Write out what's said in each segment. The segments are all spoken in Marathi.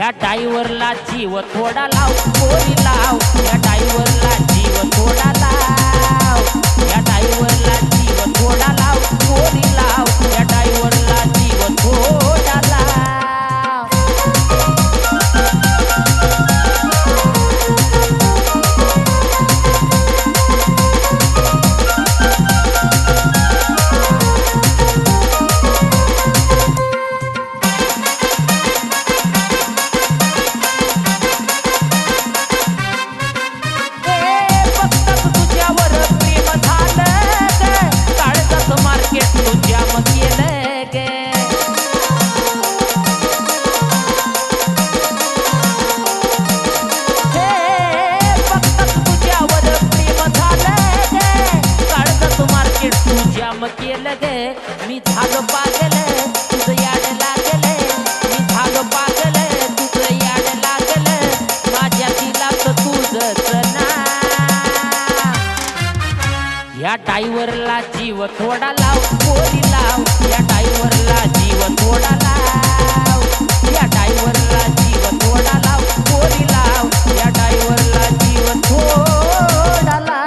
या ड्रायव्हरला जीव थोडा लाव पोरी लाव या ड्रायव्हरला जीव थोडा लाव या ड्रायव्हरला जीव थोडा लाव पोरी लाव या ड्रायव्हरला जीव थोडा लाव केलं गे मी झालो पागल तुझं याड लागल मी झालो पागल तुझं याड लागल माझ्या दिलात तुझंच ना या ड्रायव्हरला जीव थोडा लाव पोरी लाव या ड्रायव्हरला जीव थोडा लाव या ड्रायव्हरला जीव थोडा लाव पोरी लाव या ड्रायव्हरला जीव थोडा लाव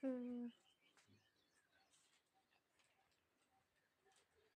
हम्म.